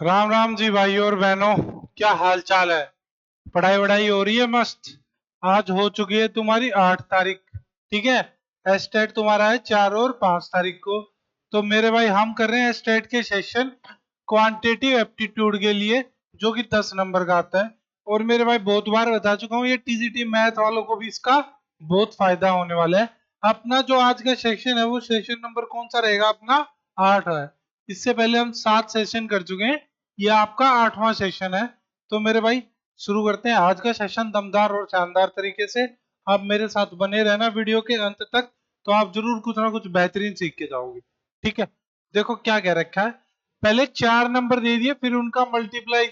राम राम जी भाइयों और बहनों, क्या हाल चाल है। पढ़ाई वढ़ाई हो रही है मस्त। आज हो चुकी है तुम्हारी 8 तारीख। ठीक है। एस्टेट तुम्हारा है 4 और 5 तारीख को। तो मेरे भाई हम कर रहे हैं एस्टेट के सेशन क्वांटिटेटिव एप्टीट्यूड के लिए, जो कि 10 नंबर का आता है। और मेरे भाई बहुत बार बता चुका हूँ, ये टीजीटी मैथ वालों को भी इसका बहुत फायदा होने वाला है। अपना जो आज का सेशन है वो सेशन नंबर कौन सा रहेगा, अपना 8 है। इससे पहले हम 7 सेशन कर चुके हैं, ये आपका 8वां सेशन है। तो मेरे भाई शुरू करते हैं आज का सेशन दमदार और शानदार तरीके से। आप मेरे साथ बने रहना वीडियो के अंत तक, तो आप जरूर कुछ ना कुछ बेहतरीन सीख के जाओगे। ठीक है। देखो क्या कह रखा है। पहले 4 नंबर दे दिए, फिर उनका मल्टीप्लाई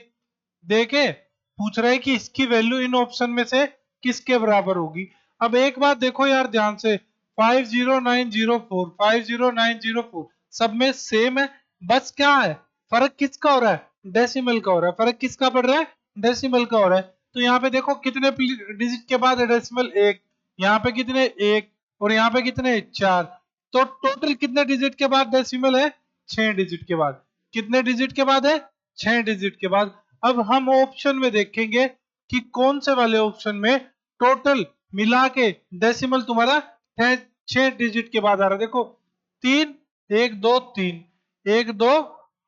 दे के पूछ रहा है कि इसकी वैल्यू इन ऑप्शन में से किसके बराबर होगी। अब एक बात देखो यार ध्यान से, 50904 50904 सब में सेम है। बस क्या है, फर्क किसका हो रहा है, डेसिमल का हो रहा है। फर्क किसका पड़ रहा है, डेसिमल का हो रहा है। तो यहाँ पे देखो कितने डिजिट के बाद है डेसिमल, एक। यहाँ पे कितने, एक। और यहाँ पे कितने, 4। तो टोटल कितने डिजिट के बाद डेसिमल है, 6 डिजिट के बाद। कितने डिजिट के बाद है, 6 डिजिट के बाद। अब हम ऑप्शन में देखेंगे कि कौन से वाले ऑप्शन में टोटल मिला के डेसिमल तुम्हारा 6 डिजिट के बाद आ रहा है। देखो 3, 1 2 3, 1 2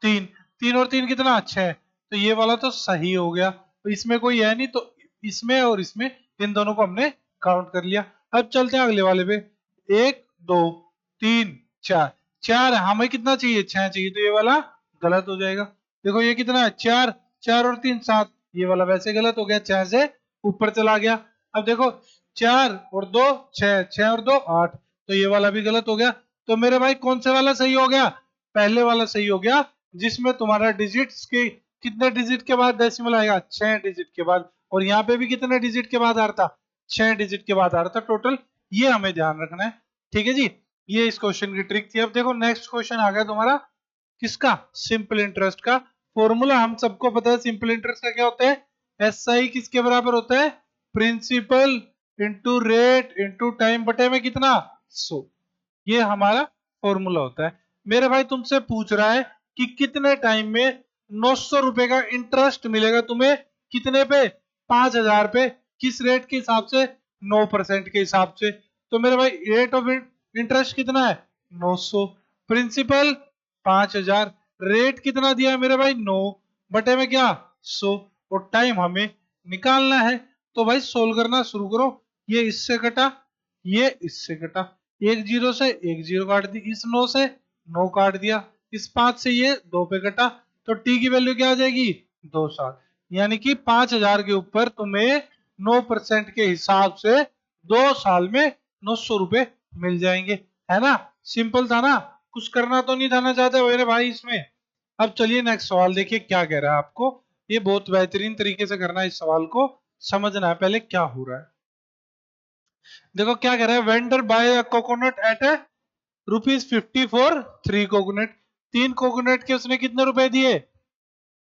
3, 3 और 3 कितना, 6। तो ये वाला तो सही हो गया, तो इसमें कोई है नहीं, तो इसमें और इसमें इन दोनों को हमने काउंट कर लिया। अब चलते हैं अगले वाले पे। 1 2 3 4, 4 हमें कितना चाहिए, 6 चाहिए, तो ये वाला गलत हो जाएगा। देखो ये कितना है, 4, 4 और 3 7, ये वाला वैसे गलत हो गया, 6 से ऊपर चला गया। अब देखो 4 और 2 6, 6 और 2 8, तो ये वाला भी गलत हो गया। तो मेरे भाई कौन से वाला सही हो गया, पहले वाला सही हो गया, जिसमें तुम्हारा डिजिट्स के कितने डिजिट के बाद डेसिमल आएगा, 6 डिजिट के बाद। और यहाँ पे भी कितने डिजिट के बाद आ रहा था, 6 डिजिट के बाद आ रहा था टोटल। ये हमें ध्यान रखना है। ठीक है जी, ये इस क्वेश्चन की ट्रिक थी। अब देखो नेक्स्ट क्वेश्चन आ गया तुम्हारा किसका, सिंपल इंटरेस्ट का। फॉर्मूला हम सबको पता है सिंपल इंटरेस्ट का क्या होता है, एस आई किसके बराबर होता है, principal into rate into time बटे में कितना, 100। ये हमारा फॉर्मूला होता है। मेरे भाई तुमसे पूछ रहा है कि कितने टाइम में 900 रुपए का इंटरेस्ट मिलेगा तुम्हें, कितने पे, 5,000 पे, किस रेट के हिसाब से, 9% के हिसाब से। तो मेरे भाई रेट ऑफ इंटरेस्ट कितना है, 900। प्रिंसिपल 5,000, रेट कितना दिया है मेरे भाई, 9 बटे में क्या, 100। और टाइम हमें निकालना है। तो भाई सोल्व करना शुरू करो। ये इससे कटा, ये इससे कटा, एक जीरो से एक जीरो काट दी, इस 9 से 9 काट दिया, इस 5 से ये 2 पे कटा। तो टी की वैल्यू क्या आ जाएगी, 2 साल। यानी कि 5,000 के ऊपर तुम्हें 9% के हिसाब से 2 साल में 900 रुपए मिल जाएंगे। है ना, सिंपल था ना, कुछ करना तो नहीं था ना चाहते मेरे भाई इसमें। अब चलिए नेक्स्ट सवाल देखिए क्या कह रहा है आपको। ये बहुत बेहतरीन तरीके से करना है, इस सवाल को समझना है पहले क्या हो रहा है। देखो क्या कह रहा है, vendor buy a coconut at ₹50 for 3 coconut. 3 coconut के उसने कितने रुपए दिए,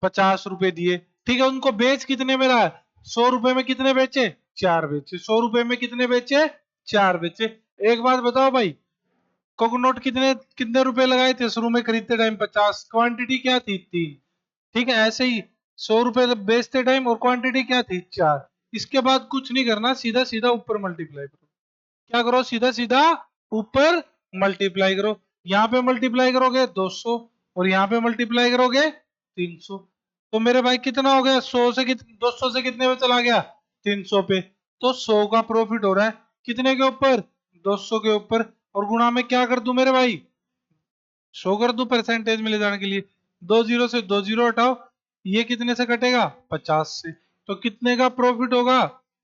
50 रुपए दिए। ठीक है, उनको बेच कितने में रहा है, 100 रुपए में कितने बेचे, 4 बेचे। 100 रुपए में कितने बेचे, 4 बेचे। एक बात बताओ भाई, कोकोनट कितने कितने रुपए लगाए थे शुरू में खरीदते टाइम, 50। क्वांटिटी क्या थी, 3। ठीक है, ऐसे ही 100 रुपए बेचते टाइम और क्वांटिटी क्या थी, 4। इसके बाद कुछ नहीं करना, सीधा सीधा ऊपर मल्टीप्लाई करो। क्या करो, सीधा सीधा ऊपर मल्टीप्लाई करो। यहाँ पे मल्टीप्लाई करोगे 200, और यहाँ पे मल्टीप्लाई करोगे 300। तो मेरे भाई कितना हो गया, 100 से 200 से कितने पे चला गया, 300 पे। तो 100 का प्रॉफिट हो रहा है कितने के ऊपर, 200 के ऊपर। और गुणा में क्या कर दूं मेरे भाई, 100 कर दूं परसेंटेज में ले जाने के लिए। 2 जीरो से 2 जीरो हटाओ, ये कितने से कटेगा, 50 से। तो कितने का प्रॉफिट होगा,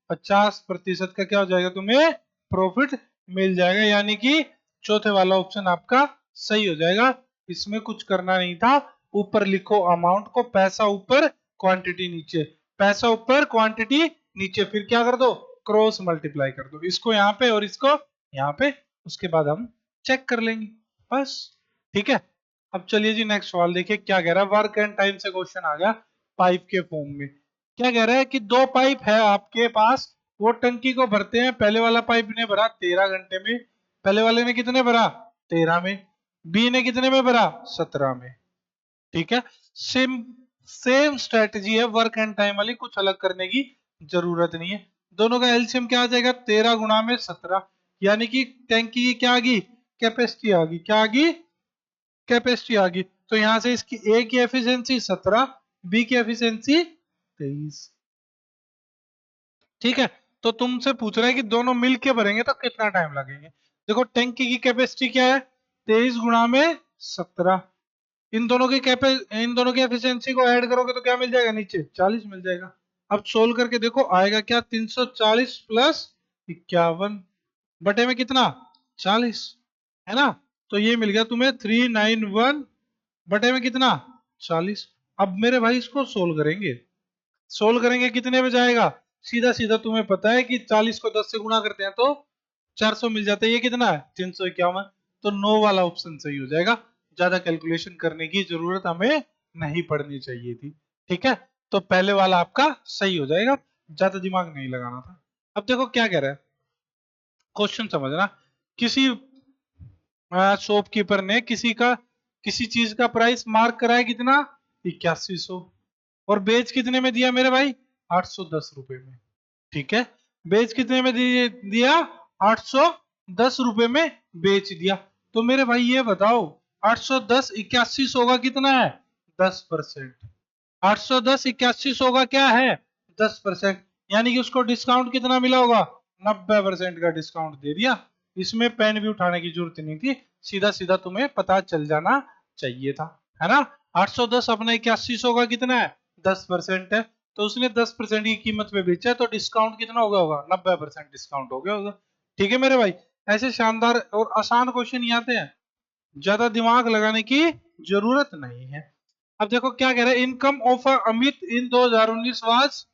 50% का क्या हो जाएगा, तुम्हें प्रॉफिट मिल जाएगा। यानी कि चौथे वाला ऑप्शन आपका सही हो जाएगा। इसमें कुछ करना नहीं था, ऊपर लिखो अमाउंट को, पैसा ऊपर क्वांटिटी नीचे, पैसा ऊपर क्वांटिटी नीचे, फिर क्या कर दो, क्रॉस मल्टीप्लाई कर दो, इसको यहाँ पे और इसको यहाँ पे। उसके बाद हम चेक कर लेंगे बस। ठीक है। अब चलिए जी नेक्स्ट सवाल देखिए क्या कह रहा है। वर्क एंड टाइम से क्वेश्चन आ गया पाइप के फॉर्म में। क्या कह रहा है कि 2 पाइप है आपके पास, वो टंकी को भरते हैं। पहले वाला पाइप ने भरा 13 घंटे में, पहले वाले ने कितने भरा, 13 में। बी ने कितने में भरा, 17 में। ठीक है, सेम सेम स्ट्रेटजी है वर्क एंड टाइम वाली, कुछ अलग करने की जरूरत नहीं है। दोनों का एलसीएम क्या आ जाएगा 13 गुणा में 17, यानी कि टैंक की क्या आ गई कैपेसिटी आ गई, क्या आ गई कैपेसिटी आ गई। तो यहां से इसकी ए की एफिशिएंसी 17, बी की एफिशिएंसी 23। ठीक है, तो तुमसे पूछ रहा है कि दोनों मिलके भरेंगे तो कितना टाइम लगेंगे। देखो टैंकी की कैपेसिटी क्या है 23 गुणा में 17, इन दोनों की एफिशिएंसी को ऐड करोगे तो क्या मिल जाएगा नीचे 40 मिल जाएगा। अब सोल्व करके देखो आएगा क्या 340 प्लस 51 बटे में कितना 40, है ना। तो ये मिल गया तुम्हें 391 बटे में कितना 40। अब मेरे भाई इसको सोल्व करेंगे कितने में जाएगा, सीधा सीधा तुम्हें पता है कि 40 को 10 से गुणा करते हैं तो 400 मिल जाता है, ये कितना है 351। तो नो वाला ऑप्शन सही हो जाएगा, ज्यादा कैलकुलेशन करने की जरूरत हमें नहीं पड़नी चाहिए थी। ठीक है, तो पहले वाला आपका सही हो जाएगा, ज्यादा दिमाग नहीं लगाना था। अब देखो क्या कह रहा है क्वेश्चन समझना। किसी शॉपकीपर ने किसी चीज का प्राइस मार्क कराया कितना 8100, और बेच कितने में दिया मेरे भाई 810 रुपए में। ठीक है, बेच कितने में दिया 810 रुपए में बेच दिया। तो मेरे भाई ये बताओ 810 8100 का कितना है 10%। 810 8100 का क्या है 10%, यानी कि उसको डिस्काउंट कितना मिला होगा 90% का डिस्काउंट दे दिया। इसमें पेन भी उठाने की जरूरत नहीं थी, सीधा सीधा तुम्हें पता चल जाना चाहिए था, है ना। 810 अपना 8100 का कितना है 10% है, तो उसने 10% की कीमत पे बेचा है, तो डिस्काउंट कितना हो गया होगा 90% डिस्काउंट हो गया होगा। ठीक है मेरे भाई, ऐसे शानदार और आसान क्वेश्चन ही आते हैं, ज्यादा दिमाग लगाने की जरूरत नहीं है। अब देखो क्या कह रहे हैं, income of Amit in 2019 was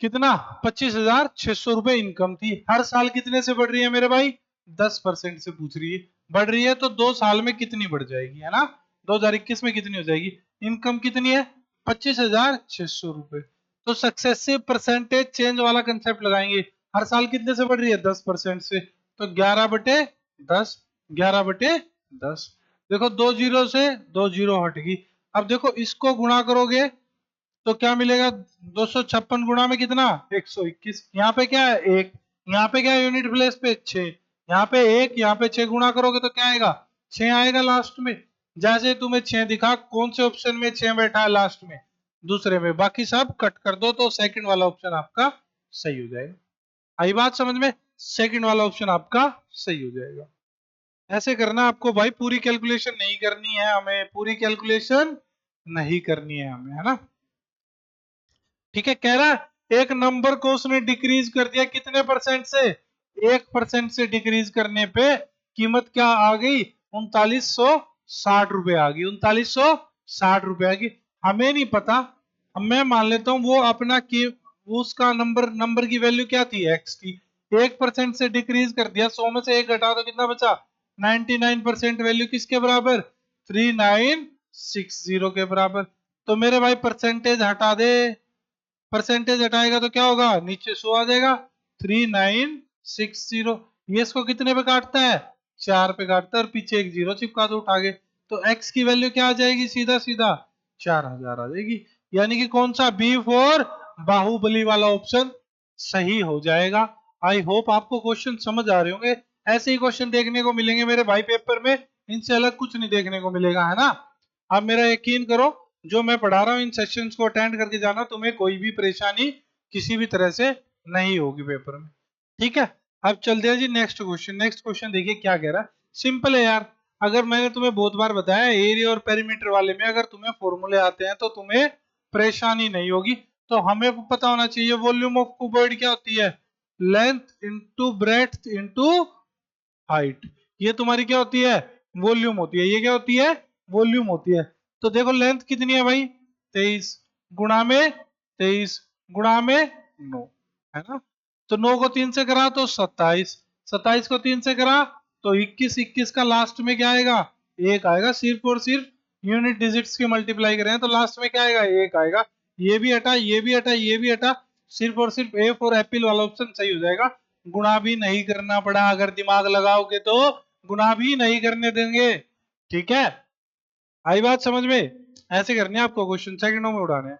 कितना 25,600 रुपए इनकम थी। हर साल कितने से बढ़ रही है मेरे भाई 10% से पूछ रही है, बढ़ रही है तो 2 साल में कितनी बढ़ जाएगी, है ना। 2021 में कितनी हो जाएगी, इनकम कितनी है 25,600 रुपए। तो सक्सेसिव परसेंटेज चेंज वाला कंसेप्ट लगाएंगे, हर साल कितने से बढ़ रही है 10% से, तो 11/10, 11/10। देखो 2 जीरो से 2 जीरो हट गई। अब देखो इसको गुणा करोगे तो क्या मिलेगा 256 गुणा में कितना 121, यहाँ पे क्या है एक, यहाँ पे क्या है यूनिट प्लेस पे 6, यहाँ पे एक, यहाँ पे 6 गुणा करोगे तो क्या आएगा 6 आएगा लास्ट में। जैसे तुम्हें 6 दिखा कौन से ऑप्शन में 6 बैठा है लास्ट में, दूसरे में, बाकी सब कट कर दो तो सेकंड वाला ऑप्शन आपका सही हो जाएगा। आई बात समझ में, सेकंड वाला ऑप्शन आपका सही हो जाएगा। ऐसे करना आपको भाई, पूरी कैलकुलेशन नहीं करनी है हमें, पूरी कैलकुलेशन नहीं करनी है हमें, है ना। ठीक है, कह रहा है एक नंबर को उसने डिक्रीज कर दिया कितने परसेंट से 1% से डिक्रीज करने पे कीमत क्या आ गई 3960 रुपए आ गई, 3960 रुपए आ गई। हमें नहीं पता, अब मैं मान लेता हूँ वो अपना की वो उसका नंबर की वैल्यू क्या थी एक्स थी, 1% से डिक्रीज कर दिया, 100 में से एक घटा तो कितना बचा 99% वैल्यू किसके बराबर 3960 के बराबर। तो मेरे भाई परसेंटेज हटा दे, परसेंटेज हटाएगा तो क्या होगा नीचे 100 आ जाएगा 3960। ये इसको कितने पे काटता है 4 पे काटता है, और पीछे एक जीरो चिपका दो उठा के, तो x की वैल्यू क्या आ जाएगी सीधा सीधा 4000 आ जाएगी। यानी कि कौन सा बी फॉर बाहुबली वाला ऑप्शन सही हो जाएगा। आई होप आपको क्वेश्चन समझ आ रहे होंगे, ऐसे ही क्वेश्चन देखने को मिलेंगे मेरे भाई पेपर में, इनसे अलग कुछ नहीं देखने को मिलेगा, है ना। आप मेरा यकीन करो, जो मैं पढ़ा रहा हूँ इन सेशंस को अटेंड करके जाना, तुम्हें कोई भी परेशानी किसी भी तरह से नहीं होगी पेपर में। ठीक है, अब चलते हैं जी नेक्स्ट क्वेश्चन। नेक्स्ट क्वेश्चन देखिए क्या कह रहा है, सिंपल है यार। अगर मैंने तुम्हें बहुत बार बताया एरिया और पेरीमीटर वाले में अगर तुम्हें फॉर्मूले आते हैं तो तुम्हें परेशानी नहीं होगी। तो हमें पता होना चाहिए वॉल्यूम ऑफ क्यूबॉइड क्या होती है, length into breadth into height. ये तुम्हारी क्या होती है वॉल्यूम होती है, ये क्या होती है वॉल्यूम होती है। तो देखो लेंथ कितनी है भाई 23 गुणा में 23 गुणा में 9, है ना। तो 9 को 3 से करा तो 27, 27 को 3 से करा तो 21, 21 का लास्ट में क्या आएगा एक आएगा, सिर्फ और सिर्फ यूनिट डिजिट्स की मल्टीप्लाई करें तो लास्ट में क्या आएगा एक आएगा। ये भी हटा, ये भी हटा, ये भी हटा, सिर्फ और सिर्फ ए फॉर एप्पल वाला ऑप्शन सही हो जाएगा। गुणा भी नहीं करना पड़ा, अगर दिमाग लगाओगे तो गुणा भी नहीं करने देंगे। ठीक है, आई बात समझ में, ऐसे करने हैं आपको क्वेश्चन, सेकंडों में उड़ाने हैं।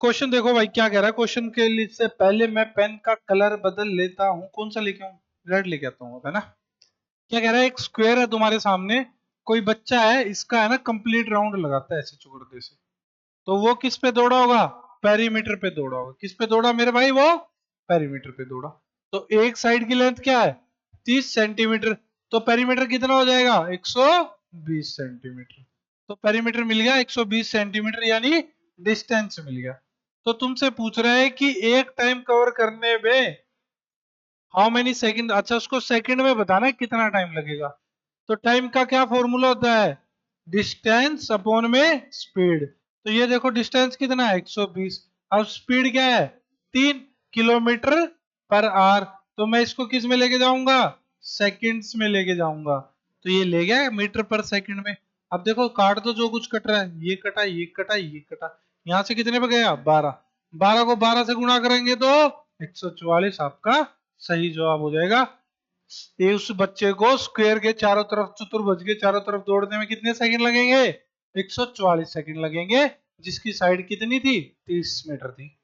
क्वेश्चन देखो भाई क्या कह रहा है, क्वेश्चन के लिए से पहले मैं पेन का कलर बदल लेता हूँ। कौन सा लेके आऊं? रेड लेके आता हूँ, है ना। क्या कह रहा है, एक स्क्वायर है तुम्हारे सामने, कोई बच्चा है, इसका है ना कंप्लीट राउंड लगाता है ऐसे चुकड़ते से, तो वो किस पे दौड़ा होगा? पेरीमीटर पे दौड़ा होगा। किस पे दौड़ा मेरे भाई? वो पेरीमीटर पे दौड़ा। तो एक साइड की लेंथ क्या है? 30 सेंटीमीटर। तो पेरीमीटर कितना हो जाएगा? 120 सेंटीमीटर। तो पेरीमीटर मिल गया 120 सेंटीमीटर, यानी डिस्टेंस मिल गया। तो तुमसे पूछ रहा है कि एक टाइम कवर करने में हाउ मेनी सेकंड। अच्छा, उसको सेकंड में बताना है कितना टाइम लगेगा। तो टाइम का क्या फॉर्मूला होता है? डिस्टेंस अपॉन में स्पीड। तो ये देखो डिस्टेंस कितना है? 120। अब स्पीड क्या है? 3 किलोमीटर पर आवर। तो मैं इसको किस में लेके जाऊंगा? सेकंड्स में लेके जाऊंगा। तो ये ले गया मीटर पर सेकंड में। अब देखो काट दो जो कुछ कट रहा है, ये कटा, ये कटा, ये कटा, यहां से कितने पे गया? 12। 12 को 12 से गुणा करेंगे तो 144 आपका सही जवाब हो जाएगा। ये उस बच्चे को स्क्वायर के चारों तरफ, चतुर्भुज के चारों तरफ दौड़ने में कितने सेकंड लगेंगे? 144 सेकंड लगेंगे, जिसकी साइड कितनी थी? 30 मीटर थी।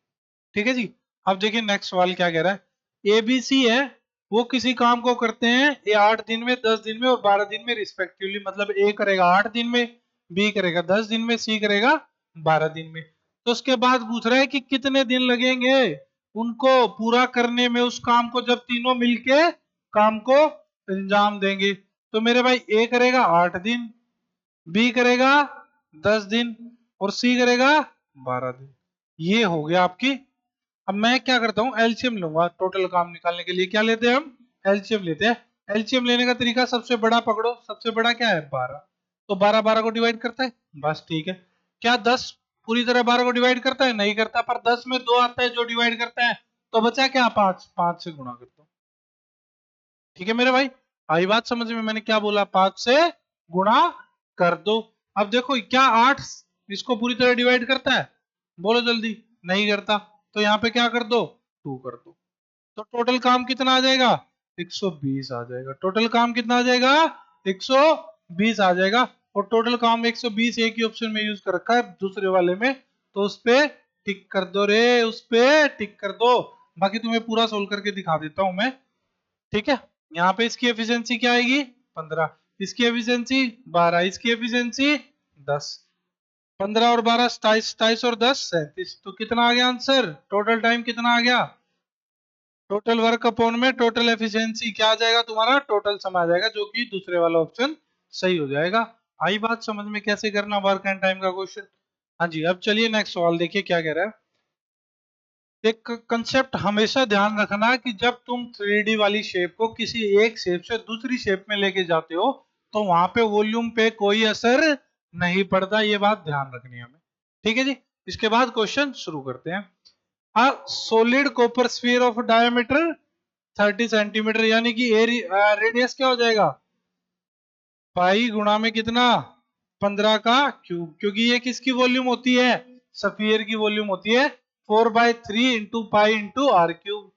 ठीक है जी। अब देखिए नेक्स्ट सवाल क्या कह रहा है। एबीसी है, वो किसी काम को करते हैं, ये 8 दिन में, 10 दिन में और 12 दिन में रिस्पेक्टिवली। मतलब ए करेगा 8 दिन में, बी करेगा 10 दिन में, सी करेगा 12 दिन में। तो उसके बाद पूछ रहा है कि कितने दिन लगेंगे उनको पूरा करने में उस काम को, जब तीनों मिलके काम को अंजाम देंगे। तो मेरे भाई ए करेगा 8 दिन, बी करेगा 10 दिन और सी करेगा 12 दिन। ये हो गया आपकी। अब मैं क्या करता हूँ, एलसीएम लूंगा टोटल काम निकालने के लिए। क्या लेते हैं हम? एलसीएम लेते हैं। एलसीएम लेने का तरीका, सबसे बड़ा पकड़ो। सबसे बड़ा क्या है? 12। तो 12 12 को डिवाइड करता है, बस ठीक है। क्या 10 पूरी तरह 12 को डिवाइड करता है? नहीं करता, पर 10 में 2 आता है जो डिवाइड करता है। तो बचा क्या? 5। 5 से गुणा करता हूँ। ठीक है मेरे भाई, आई बात समझ में? मैंने क्या बोला? 5 से गुणा कर दो। अब देखो क्या 8 इसको पूरी तरह डिवाइड करता है? बोलो जल्दी। नहीं करता। तो यहाँ पे क्या कर दो? 2 कर दो। तो टोटल काम कितना आ जाएगा? 120 आ जाएगा। टोटल काम कितना आ जाएगा? 120 आ जाएगा। और टोटल काम 120 एक ही ऑप्शन में यूज कर रखा है, दूसरे वाले में। तो उस पे टिक कर दो रे, उस पे टिक कर दो। बाकी तुम्हें पूरा सोल्व करके दिखा देता हूं मैं। ठीक है। यहाँ पे इसकी एफिशिएंसी क्या आएगी? 15। इसकी एफिशिएंसी 12। इसकी एफिशिएंसी 10। 15 और 12 27। 27 और 10 37। तो कितना आ गया आंसर? टोटल टाइम कितना आ गया? टोटल वर्क अपॉन में टोटल एफिशिएंसी क्या आ जाएगा तुम्हारा? टोटल समय आ जाएगा, जो कि दूसरे वाला ऑप्शन सही हो जाएगा। आई बात समझ में कैसे करना वर्क एंड टाइम का क्वेश्चन? हाँ जी। अब चलिए नेक्स्ट सवाल देखिए क्या कह रहा है। एक कंसेप्ट हमेशा ध्यान रखना कि जब तुम 3D वाली शेप को किसी एक शेप से दूसरी शेप में लेके जाते हो, तो वहां पे वॉल्यूम पे कोई असर नहीं पड़ता। ये बात ध्यान रखनी है हमें। ठीक है जी। इसके बाद क्वेश्चन शुरू करते हैं। A solid copper sphere of diameter 30 centimetre, यानी कि रेडियस क्या हो जाएगा? पाई गुणा में कितना? 15 का क्यूब। क्योंकि ये किसकी वॉल्यूम होती है? सफियर की वॉल्यूम होती है। 4/3 into pi into r cube.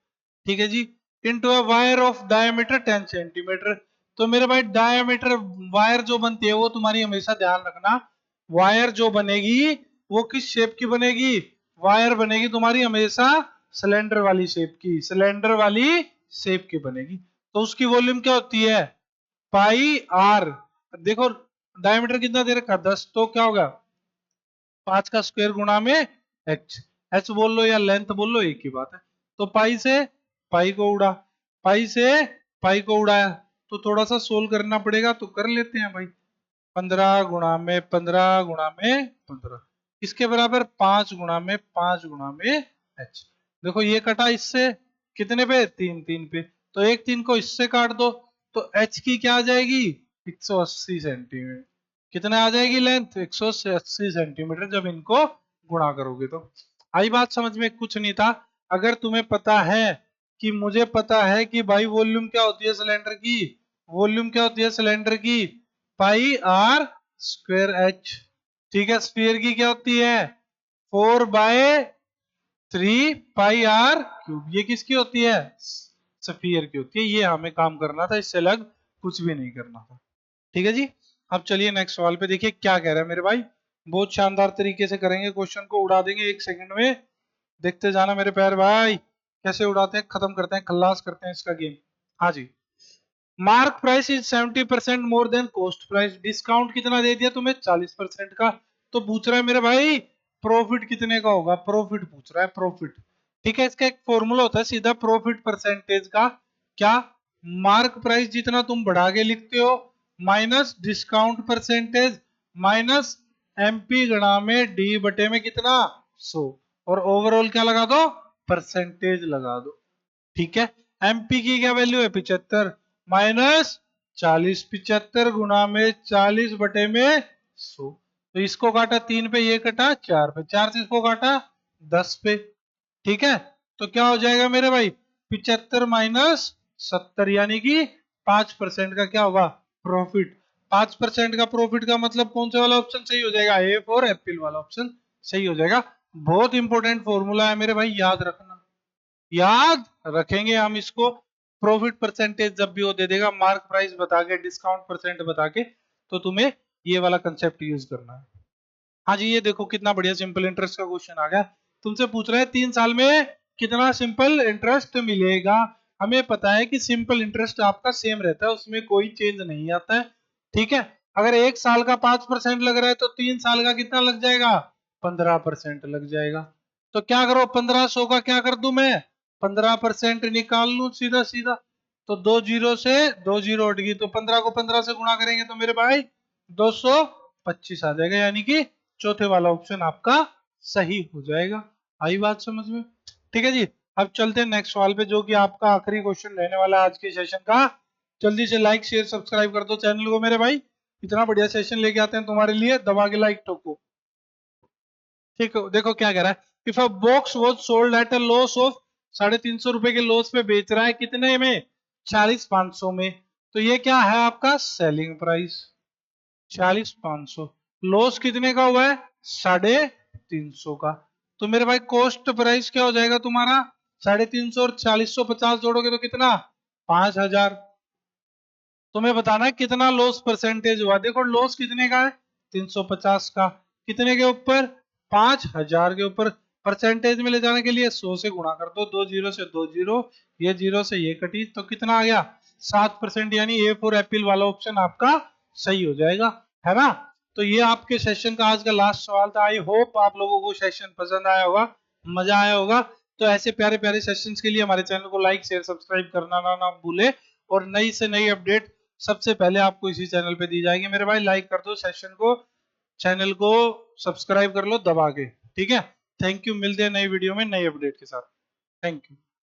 ठीक है जी। Into a wire of diameter 10 centimetre. तो मेरे भाई डायमीटर वायर जो बनती है, वो तुम्हारी हमेशा ध्यान रखना, वायर जो बनेगी वो किस शेप की बनेगी? वायर बनेगी तुम्हारी हमेशा सिलेंडर वाली शेप की, सिलेंडर वाली शेप की बनेगी। तो उसकी वॉल्यूम क्या होती है? पाई आर। देखो डायमीटर कितना दे रखा? 10। तो क्या होगा? 5 का स्क्वायर गुणा में एच। एच बोल लो या लेंथ बोल लो, एक ही बात है। तो पाई से पाई को उड़ा, पाई से पाई को उड़ाया। तो थोड़ा सा सोल्व करना पड़ेगा, तो कर लेते हैं भाई। 15 गुणा में 15 गुणा में 15, इसके बराबर 5 गुणा में 5 गुणा में एच। देखो ये कटा इससे, कितने पे? 3 3 पे। तो एक 3 को इससे काट दो, तो एच की क्या आ जाएगी? 180 सेंटीमीटर। कितना आ जाएगी लेंथ? 180 सेंटीमीटर, जब इनको गुणा करोगे तो। आई बात समझ में? कुछ नहीं था। अगर तुम्हें पता है कि, मुझे पता है कि भाई वॉल्यूम क्या होती है सिलेंडर की, वॉल्यूम क्या होती है सिलेंडर की? पाई आर स्क्वायर एच। ठीक है। स्फीयर की क्या होती है? 4/3 पाई आर क्यूब। ये किसकी होती है? स्फीयर की होती है। ये हमें काम करना था, इससे अलग कुछ भी नहीं करना था। ठीक है जी। अब चलिए नेक्स्ट सवाल पे देखिए क्या कह रहा है मेरे भाई। बहुत शानदार तरीके से करेंगे, क्वेश्चन को उड़ा देंगे 1 सेकंड में। देखते जाना मेरे प्यारे भाई, कैसे उड़ाते हैं, खत्म करते हैं, खल्लास करते हैं इसका गेम। हाँ जी। Mark price is 70% more than cost price. Discount कितना दे दिया तुम्हें, 40% का। तो पूछ रहा है मेरे भाई प्रॉफिट कितने का होगा, प्रॉफिट पूछ रहा है, प्रॉफिट। ठीक है, इसका एक फॉर्मूला होता है सीधा प्रॉफिट परसेंटेज का। क्या, मार्क प्राइस जितना तुम बढ़ा के लिखते हो minus discount percentage minus MP गणा में डी बटे में कितना 100, और ओवरऑल क्या लगा दो, परसेंटेज लगा दो। ठीक है, एमपी की क्या वैल्यू है 75 माइनस 40, 75 गुना में 40 बटे में 100। तो इसको काटा 3 पे, ये कटा 4 पे, 4 से इसको काटा 10 पे। ठीक है, तो क्या हो जाएगा मेरे भाई, 75 माइनस 70 यानी कि 5% का क्या होगा, प्रॉफिट। 5% का प्रॉफिट का मतलब कौन सा वाला ऑप्शन सही हो जाएगा, ए फॉर एप्पल वाला ऑप्शन सही हो जाएगा। बहुत इंपॉर्टेंट फॉर्मूला है मेरे भाई, याद रखना, याद रखेंगे हम इसको। प्रॉफिट परसेंटेज जब भी वो दे देगा मार्क प्राइस बता के, डिस्काउंट परसेंट बता के, तो तुम्हें ये वाला कंसेप्ट यूज करना है। हाँ जी, ये देखो कितना बढ़िया सिंपल इंटरेस्ट का क्वेश्चन आ गया। तुमसे पूछ रहे हैं 3 साल में कितना सिंपल इंटरेस्ट मिलेगा। हमें पता है कि सिंपल इंटरेस्ट आपका सेम रहता है, उसमें कोई चेंज नहीं आता है। ठीक है, अगर 1 साल का 5% लग रहा है तो 3 साल का कितना लग जाएगा, 15% लग जाएगा। तो क्या करो, 1500 का क्या कर दूं मैं, 15% निकाल लूं सीधा सीधा। तो 2 जीरो से 2 जीरो उठ गई, तो 15 को 15 से गुणा करेंगे तो मेरे भाई 225 आ जाएगा, यानी कि चौथे वाला ऑप्शन आपका सही हो जाएगा। आई बात समझ में। ठीक है जी, अब चलते हैं नेक्स्ट सवाल पे, जो कि आपका आखिरी क्वेश्चन रहने वाला है आज के सेशन का। जल्दी से लाइक शेयर सब्सक्राइब कर दो चैनल को मेरे भाई, इतना बढ़िया सेशन लेके आते हैं तुम्हारे लिए, दबा के लाइक ठोको। ठीक है, देखो क्या कह रहा है, if a box was sold at a loss of 350 रुपए के लॉस पे बेच रहा है, कितने में, 40,500 में। तो ये क्या है आपका सेलिंग प्राइस, 40,500। लॉस कितने का हुआ है, 350 का। तो मेरे भाई कॉस्ट प्राइस क्या हो जाएगा तुम्हारा, 350 और 40,50 जोड़ोगे तो कितना, 5,000। तुम्हें बताना है कितना लॉस परसेंटेज हुआ। देखो लॉस कितने का है, 350 का, कितने के ऊपर, 5,000 के ऊपर। परसेंटेज में ले जाने के लिए 100 से गुणा कर दो, 2 जीरो से 2 जीरो, ये जीरो से ये कटी, तो कितना आ गया, 7%, यानी ए फॉर एप्पल वाला ऑप्शन आपका सही हो जाएगा, है ना। तो ये आपके सेशन का आज का लास्ट सवाल था। आई होप आप लोगों को सेशन पसंद आया होगा, मजा आया होगा। तो ऐसे प्यारे प्यारे सेशंस के लिए हमारे चैनल को लाइक शेयर सब्सक्राइब करना ना भूले, और नई से नई अपडेट सबसे पहले आपको इसी चैनल पे दी जाएगी मेरे भाई। लाइक कर दो सेशन को, चैनल को सब्सक्राइब कर लो दबा के। ठीक है, थैंक यू, मिलते हैं नई वीडियो में नई अपडेट के साथ। Thank you.